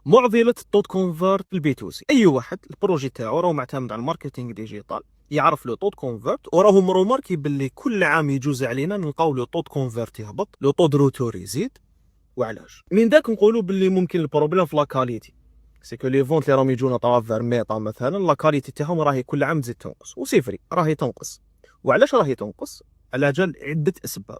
معضله التود كونفرت البي تو سي. اي واحد البروجي تاعو راه معتمد على الماركتينغ ديجيتال يعرف لو تود كونفرت، وراهم روماركي باللي كل عام يجوز علينا نلقاو لو تود كونفرت يهبط، لو تود روتور يزيد. وعلاش من داك نقولوا باللي ممكن البروبليم في لا كاليتي، سي كو لي فونت اللي راهم يجونا طرافير ميطا مثلا لا كاليتي تاعهم راهي كل عام تزيد تنقص، وسيفري راهي تنقص. وعلاش راهي تنقص؟ على جال عده اسباب.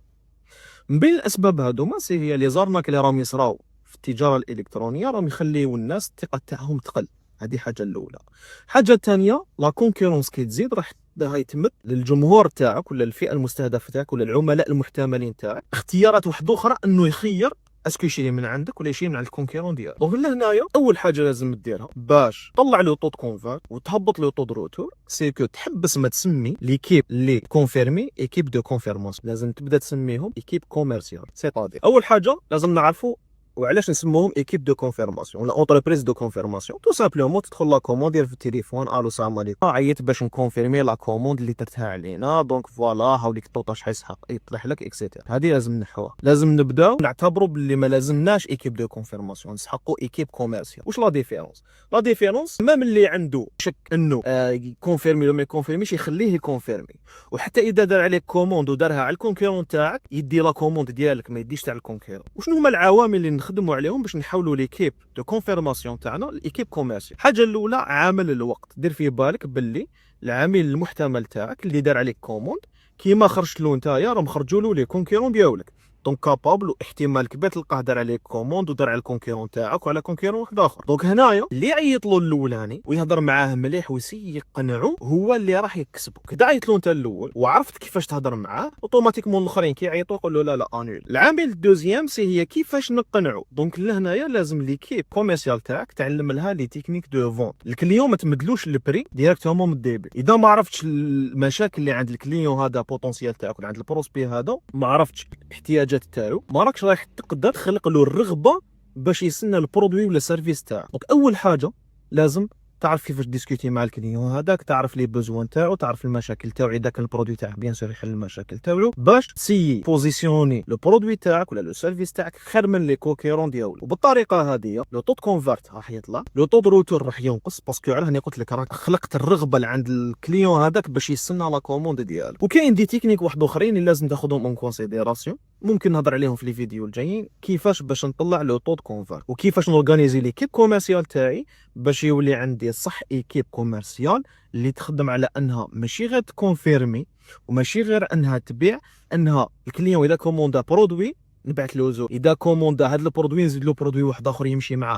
من بين الاسباب هذوما سي هي لي زارماك اللي راهم يصراو في التجاره الالكترونيه، راهم يخليو الناس الثقه تاعهم تقل. هذه حاجه الاولى. حاجه ثانيه لا كونكورونس كي تزيد راح يتمد للجمهور تاعك ولا الفئه المستهدفه تاعك ولا العملاء المحتملين تاعك اختيارات واحده اخرى انه يخير اسكو يشري من عندك ولا يشري من عند الكونكورون ديالك. دونك لهنايا اول حاجه لازم ديرها باش تطلع له طود كونفرت وتهبط له طود روتور، سي كو تحبس ما تسمي ليكيب اللي كونفيرمي ايكيب دو كونفيرماسيون، لازم تبدا تسميهم ايكيب كوميرسيال. سيتادير اول حاجه لازم نعرفوا وعلاش نسموهم ايكيب دو كونفيرماسيون ولا اونتربريز دو كونفيرماسيون. تو سامبلومون تدخل لا كوموند ديال في التليفون، الو السلام عليكم، عيط باش نكونفيرمي لا كوموند اللي درتها علينا، دونك فوالا هاوليك الطوطه شحال يطيح لك اكسيتير. هذه لازم نحوها. لازم نبداو نعتبروا باللي ما لازمناش ايكيب دو كونفيرماسيون، نسحقوا ايكيب كوميرسيال. واش لا ديفيرونس؟ لا ديفيرونس ما من اللي عنده شك انه يكونفيرمي ولا ما يكونفيرميش يخليه يكونفيرمي، وحتى اذا دار عليك كوموند ودارها على الكونكورون تاعك يدي لا كوموند ديالك ما يديش تاع الكونكورون. وشنو هما العوامل اللي نخدموا عليهم باش نحاولوا ليكيب دو كونفيرماسيون تاعنا لايكيب كوميرسيال؟ الحاجه الاولى عامل الوقت. دير في بالك باللي العميل المحتمل تاعك اللي دار عليك كوموند كيما خرجت له نتايا راهم خرجوا له لي كونكورون ديالك، دونك كابابل واحتمال كبير تلقاه دار عليك كوموند ودار على الكونكورون تاعك وعلى كونكورون واحد اخر. دونك هنايا اللي يعيط له الاولاني ويهضر معاه مليح ويسي يقنعه هو اللي راح يكسبه. كدا عيط له انت الاول وعرفت كيفاش تهضر معاه، اوتوماتيكمون الاخرين كيعيطوا يقولوا لا لا انول. العامل الدوزيام سي هي كيفاش نقنعه. دونك لهنايا لازم ليكيب كوميرسيال تاعك تعلم لها لي تكنيك دو فونت. الكليون ما تمدلوش البري ديريكتومون من الديبي. اذا ما عرفتش المشاكل اللي عند الكليون هذا بوتونسيال تاعك ولا عند البروسبي هذا، ما عرفتش الاحتياجات تاعو، ما راكش رايح تقدر تخلق له الرغبه باش يسنى البرودوي ولا السيرفيس تاعك. دونك اول حاجه لازم تعرف كيفاش ديسكوتي مع الكليون هذاك، تعرف لي بوزوان تاعو، تعرف المشاكل تاعو، اذا كان البرودوي تاعك بيان سور يحل المشاكل تاعو، باش تسيي بوزيسيوني لو برودوي تاعك ولا لو سيرفيس تاعك خير من لي كونكورون ديالو. وبالطريقه هذه لو طود كونفرت راح يطلع، لو طود روتور راح ينقص، باسكو علاه راني قلت لك راك خلقت الرغبه عند الكليون هذاك باش يستنى لا كوموند ديالك. وكاين دي تكنيك واحد اخرين اللي لازم تاخذهم اون كونسيديراسيون، ممكن نهضر عليهم في لي فيديو الجايين، كيفاش باش نطلع لو طود كونفرت وكيفاش نورغانيزي ليكيب كوميرسيال تاعي باش يولي عندي صح ايكيب كوميرسيال اللي تخدم على انها ماشي غير تكونفيرمي وماشي غير انها تبيع، انها الكليون اذا كوموندا برودوي نبعث له زو، اذا كوموندا هذا البرودوي نزيد له برودوي واحد اخر يمشي معاه.